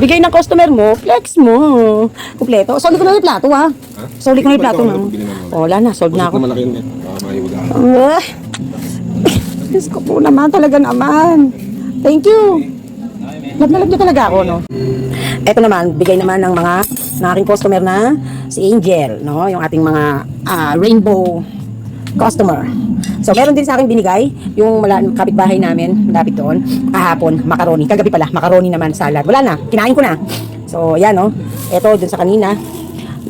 Bigay ng customer mo, flex mo. Kompleto. Solid ko na yung plato, ha? Solid ko na yung plato, no? Oh, wala na. Solve na ako. Malaki yun eh. Mayuga. Diyos ko po naman, talaga naman. Thank you. Love na love niyo talaga ako, no? Ito naman, bigay naman ng mga ng aking customer na si Angel, no? Yung ating mga rainbow customer. So, meron din sa akin binigay yung kapitbahay namin, lapit doon, kahapon, macaroni. Kagabi pala, macaroni naman, salad. Wala na, kinain ko na. So, yan, no? Ito, dun sa kanina.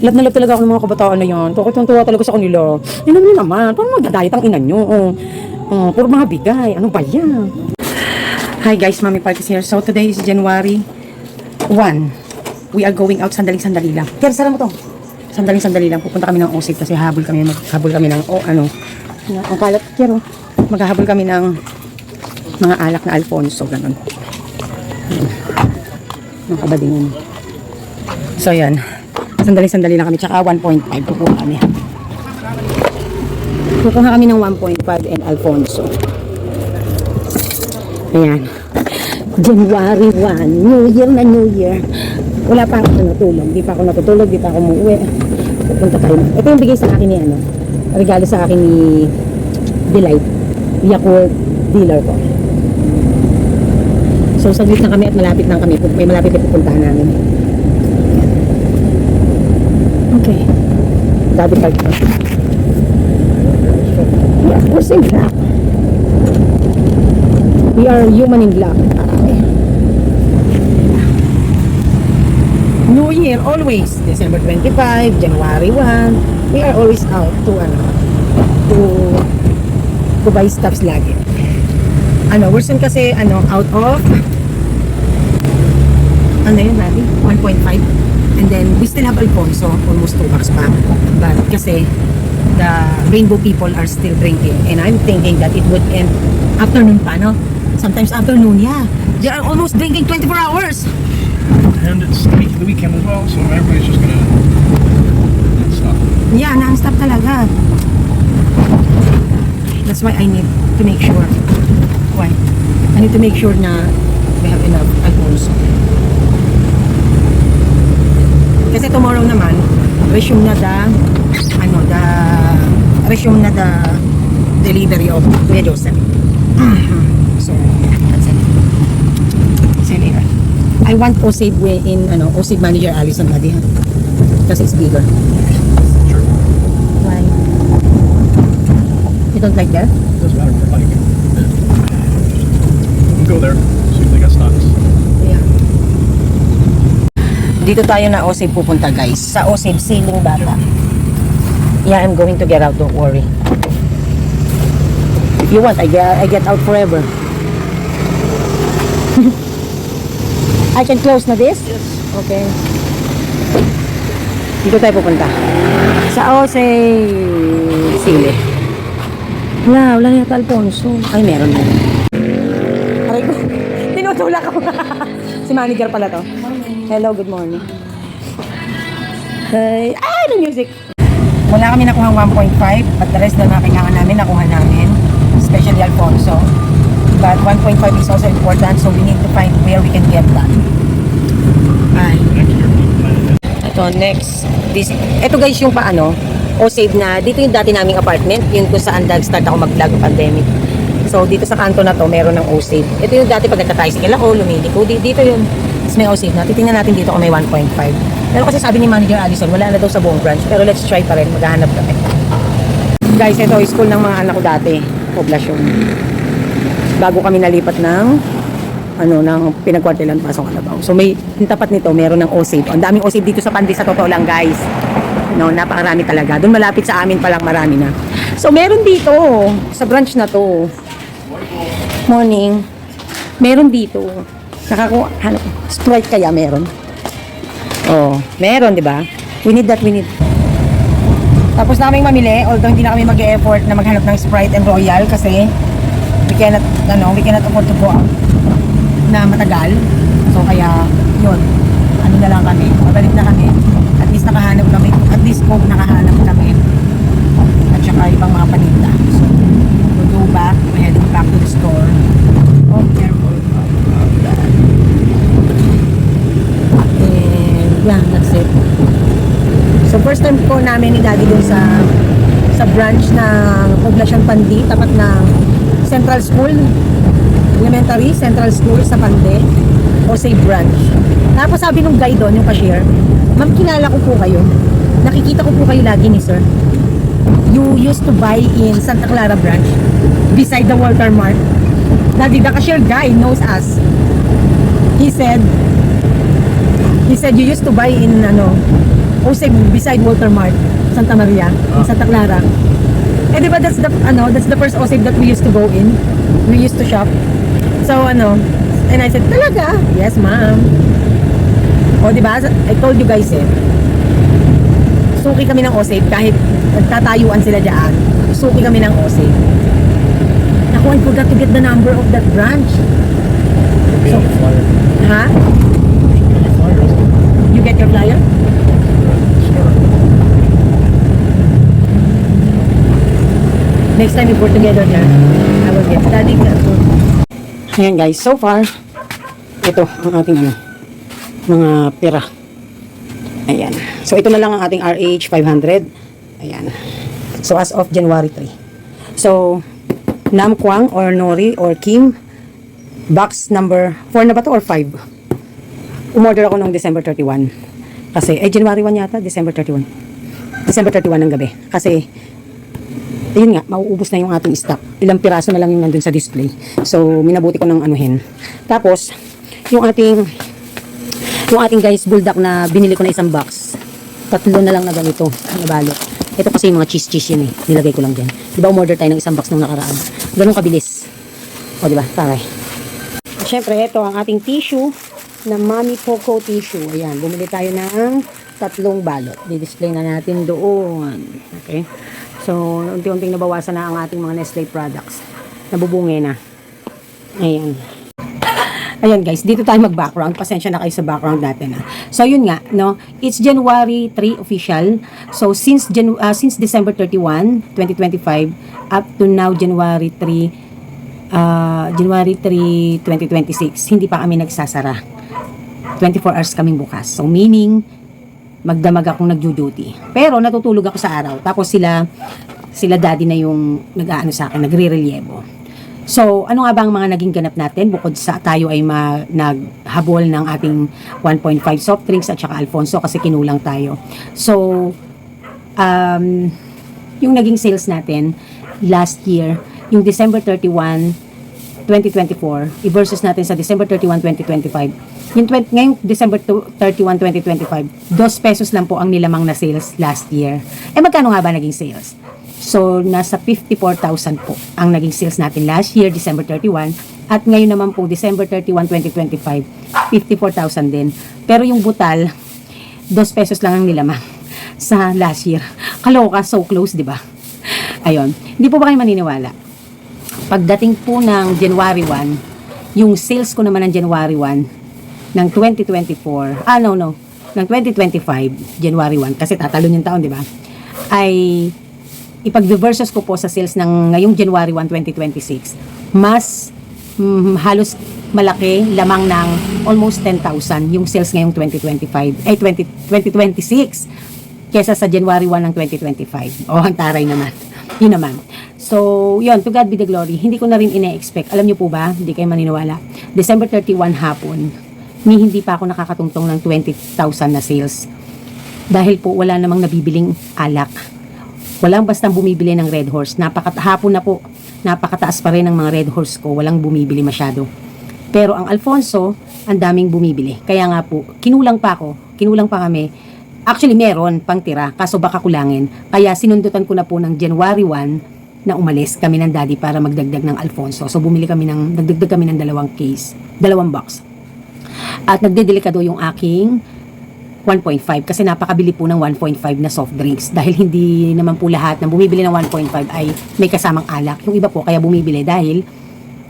Love na love talaga ako ng mga kabataan na yun. Tuwa talaga sa kanila. Yan naman, parang magdadayat ang ina nyo. Puro mga bigay. Ano ba yan? Hi guys, Mami Parkis here. So, today is January 1. We are going out sandali-sandali lang. Kaya, sara mo to. Sandali-sandali lang. Pupunta kami ng OSIP kasi habol kami ng, ang kalat, pero maghahabol kami ng mga alak na Alfonso, ganun. Mga kabadingan. So, yan. Sandali-sandali lang kami. Tsaka 1.5. Kukuha kami. Kukuha kami ng 1.5 and Alfonso. Ayan. January 1. New Year na New Year. Wala pa ako natulog. Di pa ako natutulog. Di pa ako umuwi. Pupunta tayo. Ito yung bigay sa akin ni regalo sa akin ni Delight, Yakult dealer ko. So saglit na kami at malapit na kami. May malapit na pupuntahan namin. Okay. Daddy card ko. Yeah, we're in black. We are human in black. New Year always. December 25, January 1. We are always out to buy stuffs lagi. We're soon kasi out of yun natin 1.5, and then we still have Alfonso, almost 2 bucks pa, but kasi the rainbow people are still drinking, and I'm thinking that it would end afternoon pa, no? Sometimes afternoon, yeah, they are almost drinking 24 hours, and it's the weekend as well, so everybody's just gonna stop. Yeah, non-stop talaga. That's why I need to make sure. Why? I need to make sure na we have enough Alfonso. Kasi tomorrow naman, resume na the delivery of Kuya Joseph. So, that's it. See you later. I want OSAVE in, OSAVE manager Allison Buddy. Kasi it's bigger. Why? You don't like that? Doesn't matter if I like it. You can go there, see if they got stocks. Yeah. Dito tayo na OSAVE pupunta, guys. Sa OSAVE Sailing Bata. Yeah, I'm going to get out, don't worry. If you want, I get out forever. I can close na this? Yes. Okay. Dito tayo pupunta. Sa OSAVE Sili. Wala yata Alfonso. Ay, meron na. Aray ko. Tinutulak ako. Si manager pala to. Hello, good morning. Hey. Ano music? Wala kami nakuha 1.5, but the rest na kailangan namin, nakuha namin. Especially Alfonso. But 1.5 is also important, so we need to find where we can get that. Ay. Ito, next. Ito guys, yung OSAVE na, dito yung dati naming apartment, yun kung saan start ako mag-vlog ng pandemic. So, dito sa kanto na to, meron ng OSAVE. Ito yung dati pag nagka-tricycle ako, lumiliko. Dito yun. Tapos may OSAVE na. Titingnan natin dito kung may 1.5. Pero kasi sabi ni Manager Allison, wala na daw sa buong branch. Pero let's try pa rin. Maghahanap kami. Guys, ito yung school ng mga anak ko dati. Poblasyon. Bago kami nalipat ng pinagkwartelan pasong Alabang. So may yung tapat nito, meron ng OSAVE. Ang daming OSAVE dito sa Pandi, sa totoo lang guys. Napakarami talaga. Doon malapit sa amin pa lang marami na. So meron dito sa branch na to. Morning. Meron dito. Sprite kaya meron. Oh, meron, 'di ba? We need that, we need. Tapos naming mamili, although hindi na kami mag-e-effort na maghanap ng Sprite and Royal kasi we cannot afford to go out na matagal. So kaya, yun. Na lang kami. Mabalik na kami. At least nakahanap kami. At least Coke nakahanap kami. At saka ibang mga paninda. So, we'll go back. We're heading back to the store. Oh, careful. namin ni Daddy dun sa branch ng Poblacion Pandi, tapat ng Central School, Elementary Central School sa Pande, o say branch. Tapos sabi nung guy doon, yung cashier, ma'am, kilala ko po kayo. Nakikita ko po kayo lagi ni sir. You used to buy in Santa Clara branch, beside the Walter Mart. Daddy, the cashier guy knows us. He said you used to buy in Osay, beside Walter Mart, Santa Maria, in Santa Clara. Eh di ba that's the first Osay that we used to go in. We used to shop. So and I said, talaga? Yes, ma'am. O di ba? I told you guys suki kami ng Osay kahit nagtatayuan sila diyan. Suki kami ng Osay. Naku, I forgot to get the number of that branch. So, ha? You get your flyer? Next time if we're together there, I will get Daddy. Ayan guys, so far, ito ang ating mga pera. Ayan. So ito na lang ang ating RH 500. Ayan. So as of January 3. So, Nam Kwang or Nori or Kim, box number 4 na ba to or 5? Umorder ako noong December 31. Kasi, January 1 yata, December 31. December 31 ng gabi. Kasi, ayun nga, mauubos na yung ating stock. Ilang piraso na lang yung nandun sa display. So, minabuti ko ng anuhin. Tapos, yung ating guys, bulldog na binili ko na isang box. 3 na lang na ganito, na balot. Ito kasi yung mga cheese yun nilagay ko lang dyan. Diba umorder tayo ng isang box nung nakaraan. Ganun kabilis. O diba, taray. Siyempre, ito ang ating tissue na Mami Poco tissue. Ayan, bumili tayo ng 3 balot. Di-display na natin doon. Okay. So, unti-unting nabawasan na ang ating mga Nestle products. Nabubungay na. Ayan. Ayan guys, dito tayo mag-background. Pasensya na kayo sa background natin. So, yun nga, no? It's January 3 official. So, since December 31, 2025, up to now, January 3, 2026, hindi pa kami nagsasara. 24 hours kaming bukas. So, meaning, magdamag akong nag-duty. Pero natutulog ako sa araw. Tapos sila daddy na yung nag-aano sa akin, nagre-reliebo. So, ano nga ba ang mga naging ganap natin bukod sa tayo ay naghabol ng ating 1.5 soft drinks at saka Alfonso kasi kinulang tayo. So, yung naging sales natin last year, yung December 31, 2024, i-versus natin sa December 31, 2025. Ngayong December 31, 2025, 2 pesos lang po ang nilamang na sales last year. Eh, magkano nga ba naging sales? So, nasa 54,000 po ang naging sales natin last year, December 31. At ngayon naman po, December 31, 2025, 54,000 din. Pero yung butal, 2 pesos lang ang nilamang sa last year. Kaloka, so close, di ba? Ayun. Hindi po ba kayo maniniwala? Pagdating po ng January 1, yung sales ko naman ng January 1 ng 2024, ng 2025, January 1, kasi tatalon yung taon, di ba? Ay ipag-versus ko po sa sales ng ngayong January 1, 2026, mas halos malaki, lamang ng almost 10,000 yung sales ngayong 2026 kesa sa January 1 ng 2025. Oh, ang taray naman. Yun naman. So, yun, to God be the glory. Hindi ko na rin ine-expect. Alam niyo po ba, hindi kayo maniniwala, December 31 hapon, hindi pa ako nakakatungtong ng 20,000 na sales. Dahil po, wala namang nabibiling alak. Walang bastang bumibili ng Red Horse. Hapon na po, napakataas pa rin ng mga Red Horse ko. Walang bumibili masyado. Pero ang Alfonso, ang daming bumibili. Kaya nga po, kinulang pa kami. Actually, meron pang tira, kaso baka kulangin. Kaya sinundutan ko na po ng January 1 na umalis kami ng daddy para magdagdag ng Alfonso. So, nagdagdag kami ng 2 box. At nagdedelikado yung aking 1.5 kasi napakabili po ng 1.5 na soft drinks dahil hindi naman po lahat ng bumibili ng 1.5 ay may kasamang alak. Yung iba po kaya bumibili dahil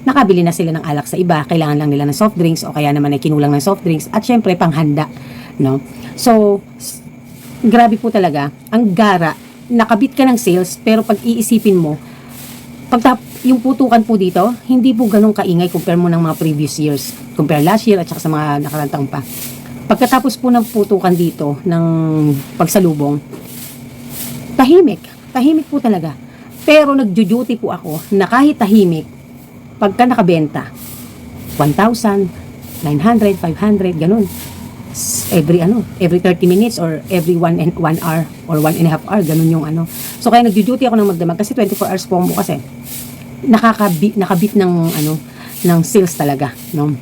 nakabili na sila ng alak sa iba, kailangan lang nila ng soft drinks o kaya naman ay kinulang ng soft drinks at syempre panghanda, no? So, grabe po talaga, ang gara, nakabit ka ng sales pero pag iisipin mo, yung putukan po dito, hindi po ganun kaingay compare mo ng mga previous years, compare last year at saka sa mga nakarang taon pa. Pagkatapos po ng putukan dito ng pagsalubong, Tahimik po talaga. Pero nagjo-duty po ako na kahit tahimik, pagka nakabenta, 1,000, 900, 500, ganun. Every 30 minutes or every 1 hour or 1.5 hour, ganun yung ano. So kaya nagjo-duty ako ng magdamag kasi 24 hours po ako kasi nakabit ng ng sales talaga, no?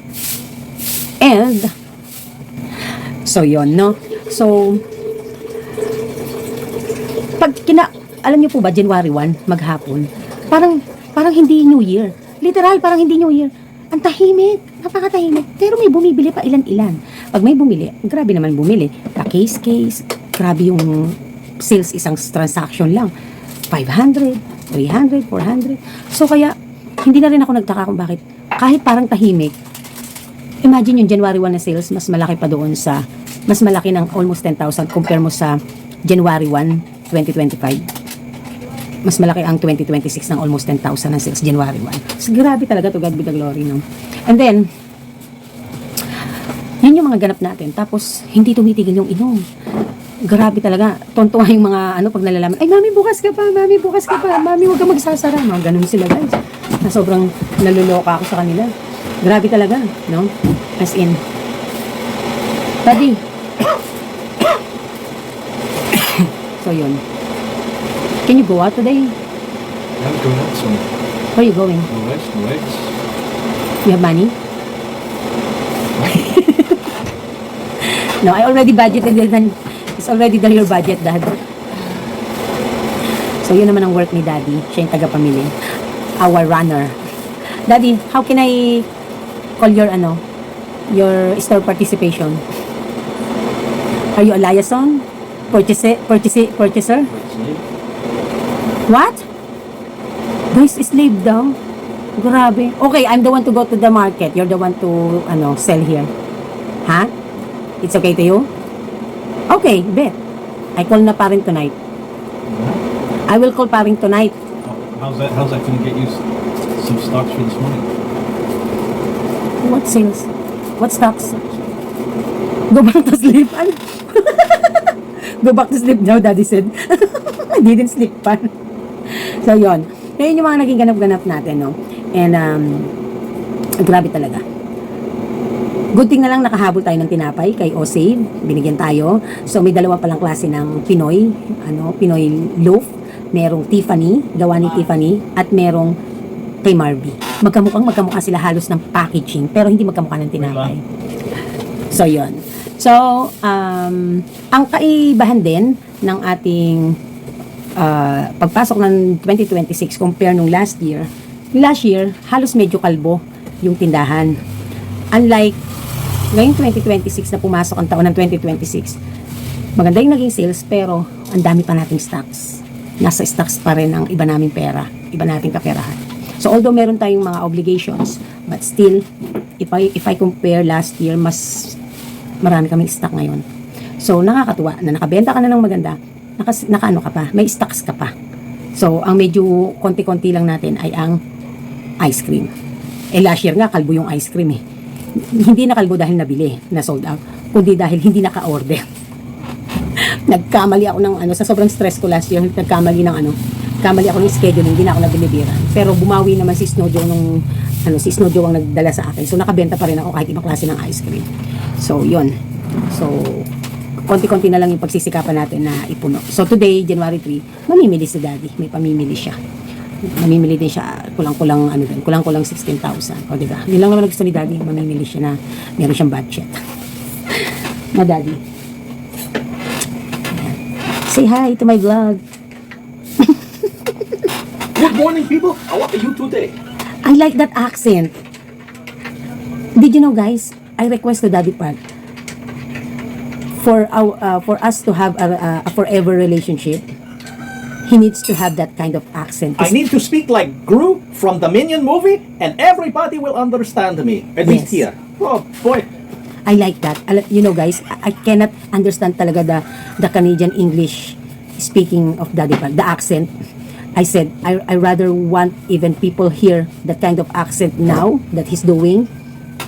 And so yon, no? So alam niyo po ba, January 1, maghapon, parang hindi New Year. Literal, parang hindi New Year. Ang tahimik, napakatahimik. Pero may bumibili pa ilan-ilan. Pag may bumili, grabe naman bumili. Case, grabe yung sales, isang transaction lang. 500, 300, 400. So kaya, hindi na rin ako nagtaka kung bakit. Kahit parang tahimik, imagine yung January 1 na sales, mas malaki pa doon sa, mas malaki ng almost 10,000 compare mo sa January 1, 2025. Mas malaki ang 2026 ng almost 10,000 na sales January 1. So, grabe talaga, to God be the glory, no? And then, yun yung mga ganap natin. Tapos, hindi tumitigil yung inom. Grabe talaga. Tontuwa yung mga, pag nalalaman, ay, mami, bukas ka pa, mami, huwag ka magsasara. Mga ganun sila, guys. Na sobrang naluloka ako sa kanila. Grabe talaga, no? As in, Daddy. So, yun. Can you go out today? I'm going out soon. Where are you going? No eggs. You have money? No, I already budgeted it. It's already there your budget, Dad. So, yun naman ang work ni Daddy. Siya yung taga-pamili. Our runner. Daddy, how can I call your, your store participation? Are you a liaison? Purchaser? What? Guys, slave daw. Grabe. Okay, I'm the one to go to the market. You're the one to, sell here. Ha? It's okay to you? Okay, bet. I call na paring tonight. I will call paring tonight. How's that going to get you some stocks for this morning? What sales? What stocks? Go back to sleep. Go back to sleep now, Daddy said. I didn't sleep pa. So, yun. Yun yung mga naging ganap-ganap natin, no? And, grabe talaga. Good thing na lang nakahabol tayo ng tinapay kay Osave. Binigyan tayo. So, may dalawa palang klase ng Pinoy. Pinoy loaf. Merong Tiffany, gawa ni Tiffany. At merong kay Marby. Magkamukha sila halos ng packaging. Pero hindi magkamukha ng tinapay. So, yun. So, ang kaibahan din ng ating pagpasok ng 2026 compare nung last year, halos medyo kalbo yung tindahan. Unlike ngayong 2026 na pumasok ang taon ng 2026, maganda yung naging sales pero ang dami pa nating stocks. Nasa stocks pa rin ang iba naming pera, iba nating kaperahan. So although meron tayong mga obligations, but still, if I compare last year, mas marami kaming stock ngayon. So nakakatuwa na nakabenta ka na ng maganda, nakaano ka pa, may stocks ka pa. So, ang medyo konti-konti lang natin ay ang ice cream. Last year nga, kalbo yung ice cream eh. Hindi na kalbo dahil nabili, na sold out, kundi dahil hindi naka-order. Nagkamali ako ng sa sobrang stress ko last year, kamali ako ng scheduling, hindi na ako nabilibiran. Pero bumawi naman si Snow Joe si Snow Joe ang nagdala sa akin. So, nakabenta pa rin ako kahit ibang klase ng ice cream. So, yun. So, konti-konti na lang yung pagsisikapan natin na ipuno. So today, January 3, mamimili si Daddy. May pamimili siya. Mamimili din siya, kulang-kulang 16,000. O diba? Yun lang naman gusto ni Daddy, mamimili siya na meron siyang budget. Na Daddy. Say hi to my vlog. Good morning, people. How are you today? I like that accent. Did you know, guys? I request to Daddy Park for us to have a forever relationship, he needs to have that kind of accent. I need to speak like Gru from the Minion movie, and everybody will understand me. At least Yes. here. Oh boy. I like that. You know, guys, I cannot understand talaga the Canadian English speaking of Daddy Park, the accent. I said, I rather want even people hear that kind of accent now that he's doing.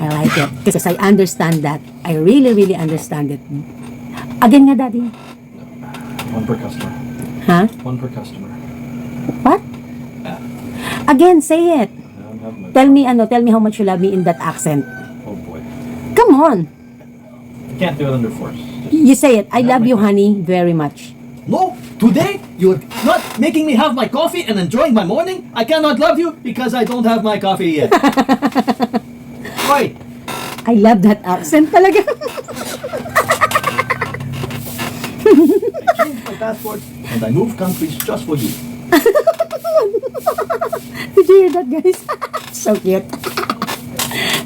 I like it. Because I understand that. I really, really understand it. Again nga, Daddy. One per customer. Huh? One per customer. What? Again, say it. I don't have my. Tell me how much you love me in that accent. Oh boy. Come on. I can't do it under force. Just You say it. I love you, honey, very much. No, today you're not making me have my coffee and enjoying my morning. I cannot love you because I don't have my coffee yet. Why? I love that accent talaga. I changed my passport and I moved countries just for you. Did you hear that, guys? So cute.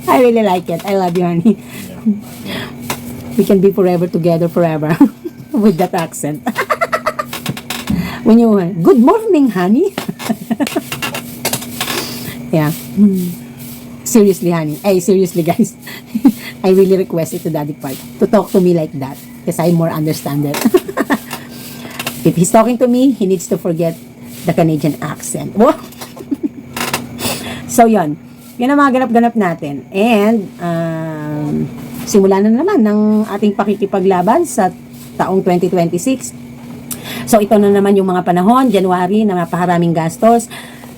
I really like it. I love you, honey. We can be forever together forever with that accent. When you good morning, honey. Yeah. Seriously, honey. Hey, seriously, guys. I really request it to Daddy Park to talk to me like that because I'm more understanding. If he's talking to me, he needs to forget the Canadian accent. Wow. So, yon. Yan ang mga ganap-ganap natin. And, simulan na naman ng ating pakikipaglaban sa taong 2026. So, ito na naman yung mga panahon, January, na napaharaming gastos.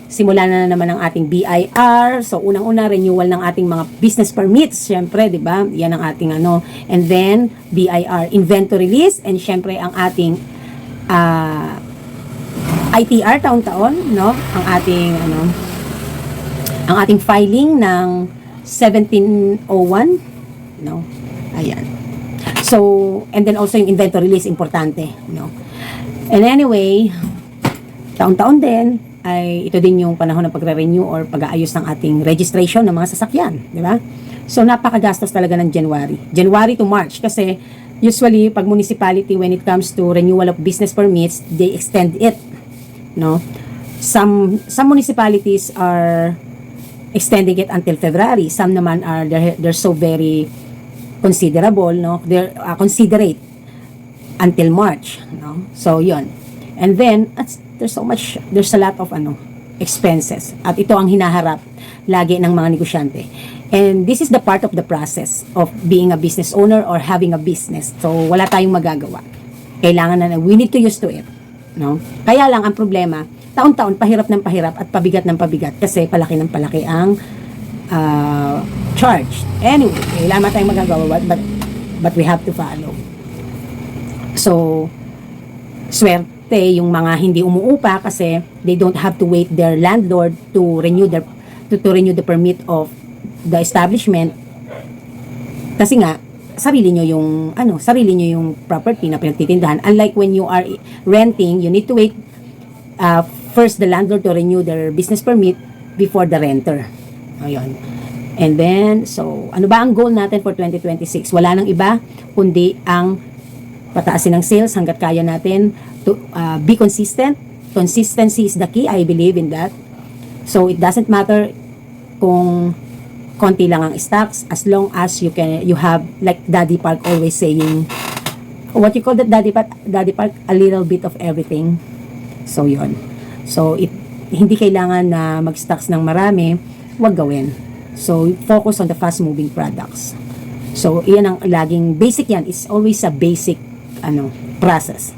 Simulan na naman ang ating BIR. So, unang-una, renewal ng ating mga business permits. Siyempre, di ba? Yan ang ating ano. And then, BIR, inventory list. And siyempre, ang ating ITR taon-taon, no? Ang ating filing ng 1701, no? Ayan. So, and then also yung inventory list, importante, no? And anyway, taon-taon din, ay ito din yung panahon ng pagre-renew or pag-aayos ng ating registration ng mga sasakyan, di ba? So, napakagastos talaga ng January to March, kasi usually, pag municipality, when it comes to renewal of business permits, they extend it, no? Some municipalities are extending it until February. Some naman are, they're so very considerable, no? They're considerate until March, no? So, yun. And then, there's a lot of expenses. At ito ang hinaharap lagi ng mga negosyante. And this is the part of the process of being a business owner or having a business. So, wala tayong magagawa. Kailangan we need to use to it. No? Kaya lang, ang problema, taon-taon, pahirap ng pahirap at pabigat ng pabigat kasi palaki ng palaki ang charge. Anyway, wala tayong magagawa but we have to follow. So, swerte yung mga hindi umuupa kasi they don't have to wait their landlord to renew the permit of the establishment kasi nga sarili nyo yung property na pinagtitindahan. Unlike when you are renting, you need to wait first the landlord to renew their business permit before the renter. Ayun. And then, so, ano ba ang goal natin for 2026? Wala nang iba kundi ang pataasin ng sales hanggat kaya natin to be consistent. Consistency is the key. I believe in that. So, it doesn't matter kung konti lang ang stocks as long as you have, like Daddy Park always saying, what you call that, Daddy Park, a little bit of everything. So, yun. So, hindi kailangan na mag-stocks ng marami, wag gawin. So, focus on the fast-moving products. So, iyan ang laging basic yan. It's always a basic process.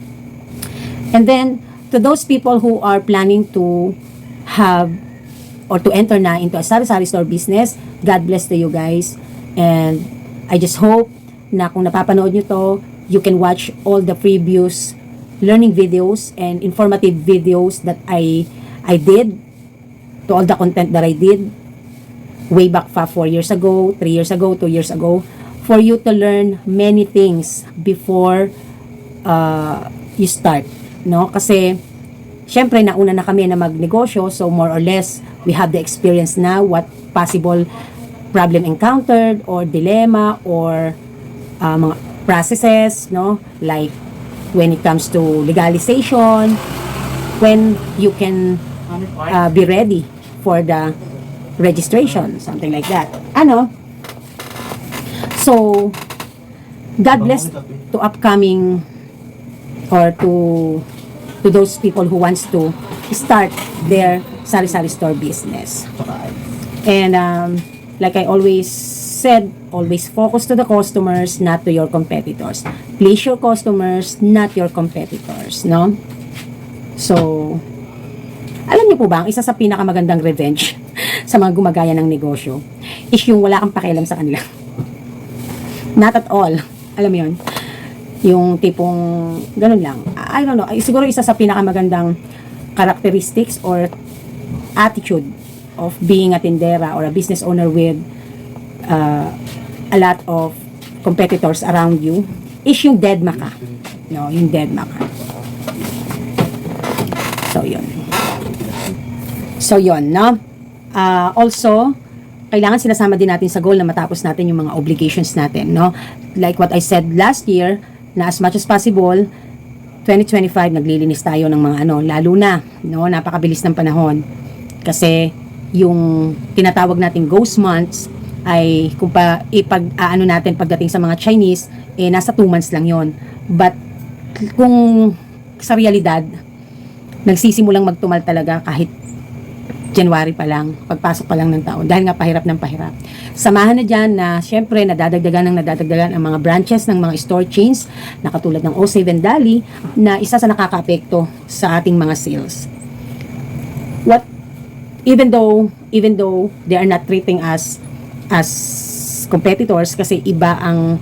And then, to those people who are planning to have or to enter na into a sari-sari store business, God bless to you guys. And I just hope na kung napapanood nyo to, you can watch all the previous learning videos and informative videos that I did, to all the content that I did way back 4 years ago, 3 years ago, 2 years ago, for you to learn many things before you start, no? Kasi syempre nauna na kami na magnegosyo, so more or less we have the experience now what possible problem encountered or dilemma or mga processes, no? Like when it comes to legalization, when you can be ready for the registration, something like that. So, God bless to upcoming or to those people who wants to start their sari-sari store business. And like I always said, always focus to the customers, not to your competitors. Please your customers, not your competitors, no? So, alam niyo po ba, ang isa sa pinakamagandang revenge sa mga gumagaya ng negosyo is yung wala kang pakialam sa kanila. Not at all. Alam mo yun? Yung tipong, ganun lang. I don't know. Siguro isa sa pinakamagandang characteristics or attitude of being a tindera or a business owner with a lot of competitors around you is yung deadma ka. No, yung deadma ka. So, yun, no? Also, kailangan sinasama din natin sa goal na matapos natin yung mga obligations natin, no? Like what I said last year, na as much as possible, 2025, naglilinis tayo ng mga lalo na, no? Napakabilis ng panahon. Kasi, yung tinatawag nating ghost months, ay kung ipag-aano natin pagdating sa mga Chinese, nasa 2 months lang yon. But, kung sa realidad, nagsisimulang magtumal talaga kahit January pa lang, pagpasok pa lang ng taon, dahil nga pahirap ng pahirap. Samahan na dyan na, syempre, nadadagdagan ang mga branches ng mga store chains, na katulad ng O7 Dali, na isa sa nakaka-apekto sa ating mga sales. Even though they are not treating us as competitors, kasi iba ang,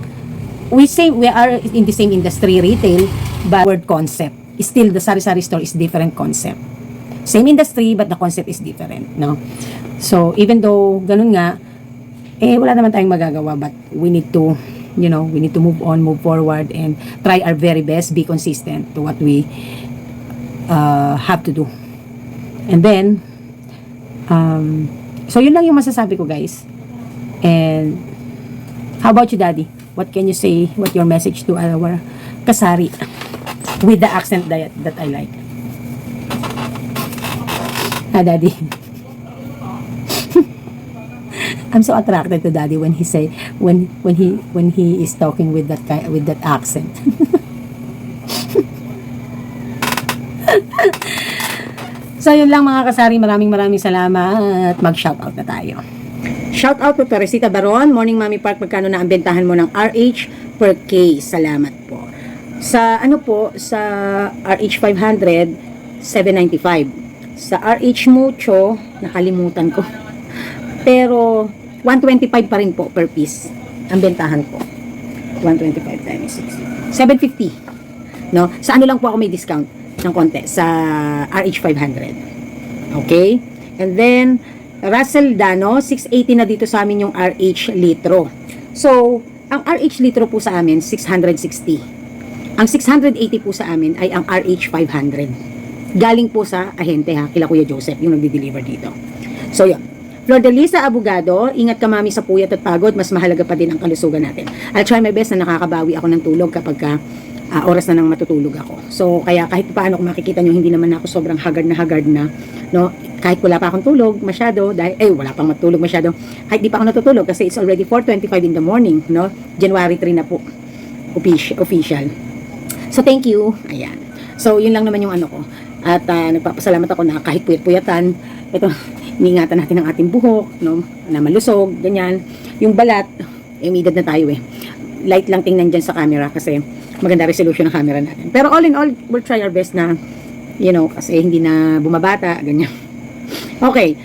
we are in the same industry, retail, but word concept. Still, the sari-sari store is different concept. Same industry, but the concept is different, no? So, even though ganun nga, wala naman tayong magagawa, but we need to, we need to move on, move forward, and try our very best, be consistent to what we have to do. And then, so yun lang yung masasabi ko, guys. And, how about you, Daddy? What can you say, what your message to our kasari with the accent that I like? Daddy. I'm so attracted to Daddy when he say when he is talking with that accent. So yun lang mga kasari, maraming salamat. Mag-shoutout na tayo. Shoutout po Teresita Baron, Morning Mami Park, magkano na ang bentahan mo ng RH per case? Salamat po. Sa sa RH 500, 795. Sa RH Mucho, nakalimutan ko. Pero, 125 pa rin po per piece ang bentahan ko. 125 times 60. 750. No? Sa lang po ako may discount ng konti. Sa RH 500. Okay? And then, Russell Dano, 680 na dito sa amin yung RH litro. So, ang RH litro po sa amin, 660. Ang 680 po sa amin ay ang RH 500. Galing po sa ahente kila Kuya Joseph, yung nagdi-deliver dito. So, yun. Flor de Lisa Abogado, ingat ka mami sa puyat at pagod, mas mahalaga pa din ang kalusugan natin. I'll try my best na nakakabawi ako ng tulog kapag oras na nang matutulog ako. So, kaya kahit paano kung makikita nyo, hindi naman ako sobrang haggard na, no? Kahit wala pa akong tulog masyado, wala pang matulog masyado, kahit di pa ako natutulog kasi it's already 4:25 in the morning, no? January 3 na po, official. So, thank you. Ayan. So, yun lang naman yung ko. At nagpapasalamat ako na kahit puyat-puyatan, ito, iniingatan natin ang ating buhok, no? Na malusog, ganyan. Yung balat, may edad na tayo Light lang tingnan dyan sa camera kasi maganda resolution ng camera natin. Pero all in all, we'll try our best na, kasi hindi na bumabata, ganyan. Okay.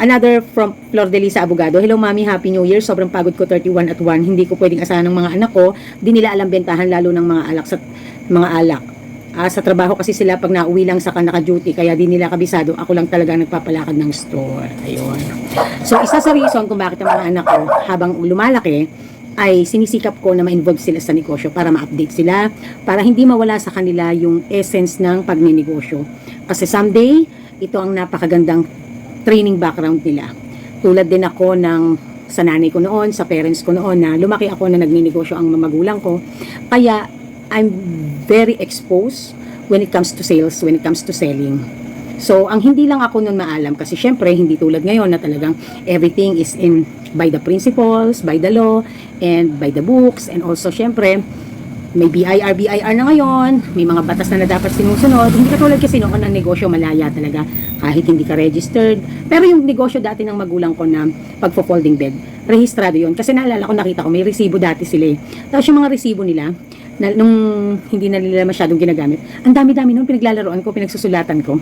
Another from Flor de Lisa Abogado. Hello Mami, Happy New Year. Sobrang pagod ko 31 at 1. Hindi ko pwedeng asahan ng mga anak ko. Di nila alam bentahan lalo ng mga alak. Sa trabaho kasi sila pag nauwi lang sa naka-duty, kaya di nila kabisado. Ako lang talaga nagpapalakad ng store. Ayun. So, isa sa reason kung bakit ang mga anak ko habang lumalaki ay sinisikap ko na ma-involve sila sa negosyo para ma-update sila, para hindi mawala sa kanila yung essence ng pagninegosyo. Kasi someday, ito ang napakagandang training background nila. Tulad din ako sa nanay ko noon, sa parents ko noon, na lumaki ako na nagninegosyo ang magulang ko. Kaya, I'm very exposed when it comes to sales, when it comes to selling. So, ang hindi lang ako nun maalam, kasi syempre, hindi tulad ngayon na talagang everything is by the principles, by the law, and by the books, and also syempre, may BIR na ngayon, may mga batas na dapat sinusunod. Hindi katulad kasi noon ang negosyo malaya talaga, kahit hindi ka registered. Pero yung negosyo dati ng magulang ko na pagfo-folding bed, rehistrado yun. Kasi naalala ko, nakita ko, may resibo dati sila Tapos yung mga resibo nila, nung hindi na nila masyadong ginagamit. Ang dami-dami nun, pinaglalaroan ko, pinagsusulatan ko.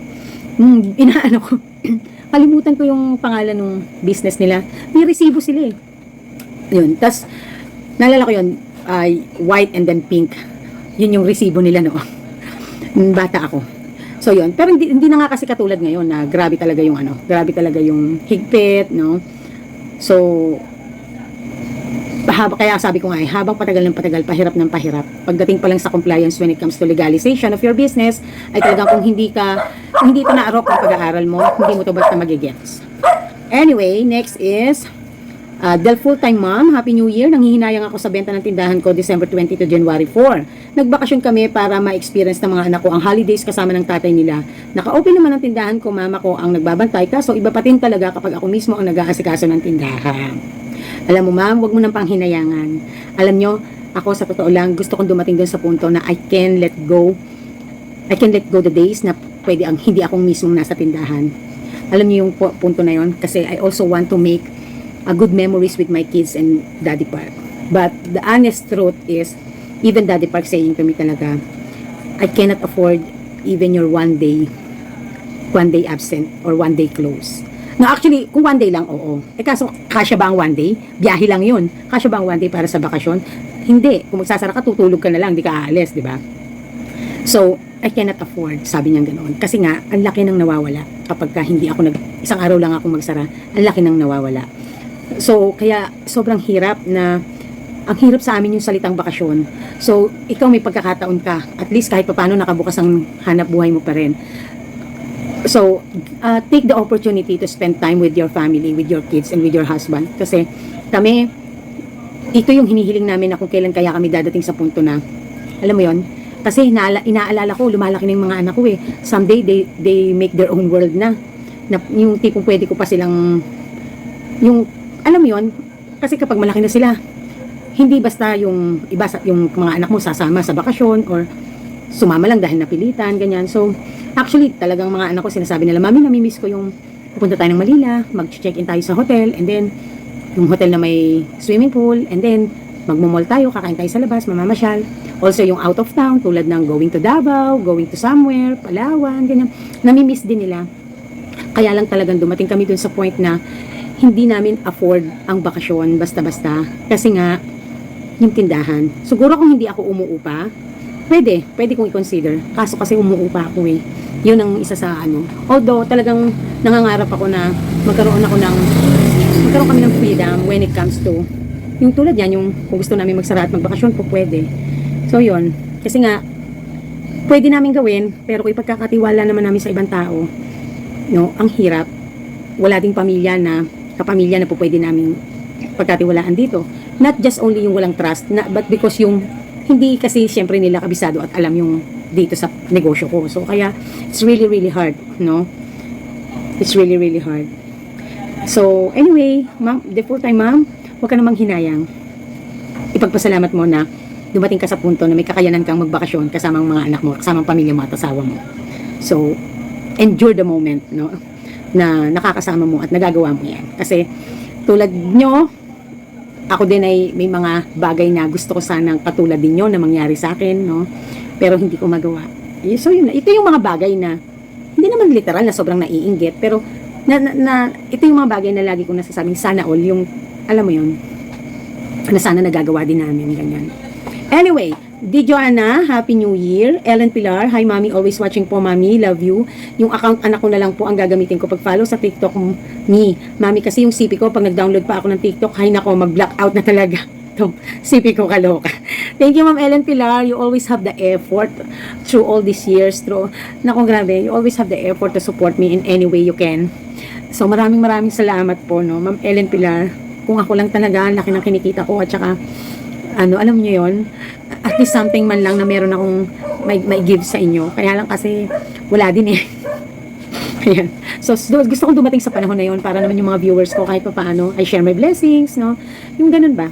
Inaano ko. Kalimutan ko yung pangalan ng business nila. May resibo sila eh. Yun. Tapos, naalala ko yun, white and then pink. Yun yung resibo nila no. Nung bata ako. So yun. Pero hindi na nga kasi katulad ngayon na grabe talaga yung grabe talaga yung higpit, no. So, kaya sabi ko nga habang patagal ng patagal, pahirap ng pahirap. Pagdating pa lang sa compliance when it comes to legalization of your business, ay talagang kung hindi ito na-arok ang pag-aaral mo, hindi mo ito basta magigets. Anyway, next is Del Full-Time Mom, Happy New Year. Nanghihinayang ako sa benta ng tindahan ko December 20 to January 4. Nagbakasyon kami para ma-experience ng mga anak ko ang holidays kasama ng tatay nila. Naka-open naman ang tindahan ko, mama ko ang nagbabantay, kaso iba pa din talaga kapag ako mismo ang nag-aasikaso ng tindahan. Alam mo ma'am, wag mo nang panghinayangan. Alam nyo, ako sa totoo lang, gusto kong dumating doon sa punto na I can let go the days na pwede hindi akong mismong nasa tindahan. Alam niyo yung punto na yon, kasi I also want to make good memories with my kids and Daddy Park. But the honest truth is, even Daddy Park saying to me talaga, I cannot afford even your one day absent or one day close. No, actually, kung one day lang, oo. Kaso, kasya ba ang one day? Biyahe lang yun. Kasya ba ang one day para sa bakasyon? Hindi. Kung magsasara ka, tutulog ka na lang, di ka aalis, di ba? So, I cannot afford, sabi niya ganoon. Kasi nga, ang laki nang nawawala. Kapag hindi ako isang araw lang ako magsara, ang laki nang nawawala. So, kaya sobrang hirap ang hirap sa amin yung salitang bakasyon. So, ikaw may pagkakataon ka. At least kahit paano nakabukas ang hanap buhay mo pa rin. So, take the opportunity to spend time with your family, with your kids, and with your husband. Kasi kami, ito yung hinihiling namin na kung kailan kaya kami dadating sa punto na, alam mo yon, kasi inaalala ko, lumalaki na yung mga anak ko eh. Someday, they make their own world na yung tipong pwede ko pa silang, alam mo yon, kasi kapag malaki na sila, hindi basta yung mga anak mo sasama sa bakasyon or sumama lang dahil napilitan, ganyan. So, actually, talagang mga anak ko sinasabi nila, Mami, namimiss ko yung pupunta tayo ng Manila, mag-check-in tayo sa hotel, and then, yung hotel na may swimming pool, and then, magmumall tayo, kakain tayo sa labas, mamamasyal. Also, yung out of town, tulad ng going to Davao, going to somewhere, Palawan, ganyan. Namimiss din nila. Kaya lang talagang dumating kami dun sa point na hindi namin afford ang bakasyon basta-basta. Kasi nga, yung tindahan. Siguro kung hindi ako umuupa, pwede kong i-consider. Kaso kasi umuupa ako eh. Yun ang isa sa Although talagang nangangarap ako na magkaroon kami ng freedom when it comes to yung tulad yan, yung kung gusto namin magsara at magbakasyon po pwede. So yun. Kasi nga, pwede namin gawin, pero kung ipagkakatiwala naman namin sa ibang tao, ang hirap. Wala ding kapamilya na po pwede namin pagkatiwalaan dito. Not just only yung walang trust, but because yung hindi kasi siyempre nila kabisado at alam yung dito sa negosyo ko. So kaya it's really really hard, no? It's really really hard. So anyway, ma'am, the full-time mom, huwag ka namang hinayang. Ipagpasalamat mo na dumating ka sa punto na may kakayanan kang magbakasyon kasama ang mga anak mo, kasama ang pamilya mo at asawa mo. So enjoy the moment, no? Na nakakasama mo at nagagawa mo yan. Kasi tulad nyo, ako din ay may mga bagay na gusto ko sanang katulad din na mangyari sa akin, no? Pero hindi ko magawa. So yun, ito yung mga bagay na hindi naman literal na sobrang naiinggit, pero ito yung mga bagay na lagi kong nasasabing sana all, yung alam mo yun, na sana nagagawa din namin, ganyan. Anyway, Di Joanna, Happy New Year. Ellen Pilar, hi Mami, always watching po Mami, love you. Yung account anak ko na lang po ang gagamitin ko pag follow sa TikTok ni Mami, kasi yung CP ko pag nag-download pa ako ng TikTok, hay nako, mag-blackout na talaga. Itong CP ko kaloka. Thank you Ma'am Ellen Pilar, you always have the effort through all these years, nako grabe, you always have the effort to support me in any way you can. So maraming salamat po, no Ma'am Ellen Pilar. Kung ako lang talaga, laki ng kinikita ko at saka alam niyo yon, at least something man lang na meron akong may give sa inyo. Kaya lang kasi wala din eh. Ayan. So gusto kong dumating sa panahon na yon para naman yung mga viewers ko kahit pa paano I share my blessings, no? Yung ganun ba?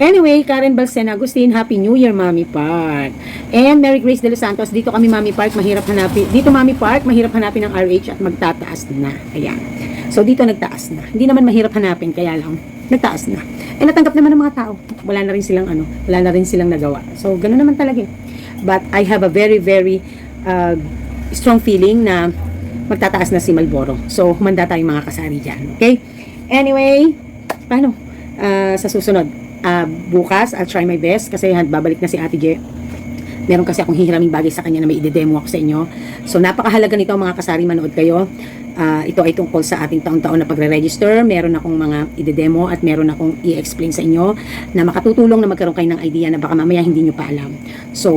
Anyway, Karen Balsena Agustin, Happy New Year Mami Park. And Mary Grace de los Santos, dito kami Mami Park, mahirap hanapin. Dito Mami Park, mahirap hanapin ng RH at magtataas na. Ayan. So dito nagtaas na. Hindi naman mahirap hanapin, kaya lang nagtaas na. Eh, natanggap naman ng mga tao. Wala na rin silang wala na rin silang nagawa. So, ganoon naman talaga. But I have a very, very strong feeling na magtataas na si Malboro. So, humanda tayong mga kasari dyan. Okay? Anyway, paano? Sa susunod, bukas, I'll try my best kasi babalik na si Ate Je. Meron kasi akong hihiraming bagay sa kanya na may ide-demo ako sa inyo. So, napakahalaga nito mga kasari, manood kayo. Ito ay tungkol sa ating taon-taon na pagre-register. Meron akong mga ide-demo at meron akong i-explain sa inyo na makatutulong na magkaroon kayo ng idea na baka mamaya hindi nyo pa alam. So,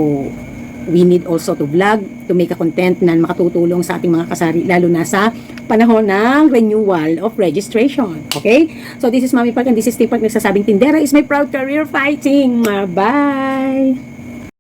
we need also to vlog, to make a content na makatutulong sa ating mga kasari, lalo na sa panahon ng renewal of registration. Okay? So, this is Mami Park and this is Steve Park, nagsasabing tindera is my proud career fighting. Bye!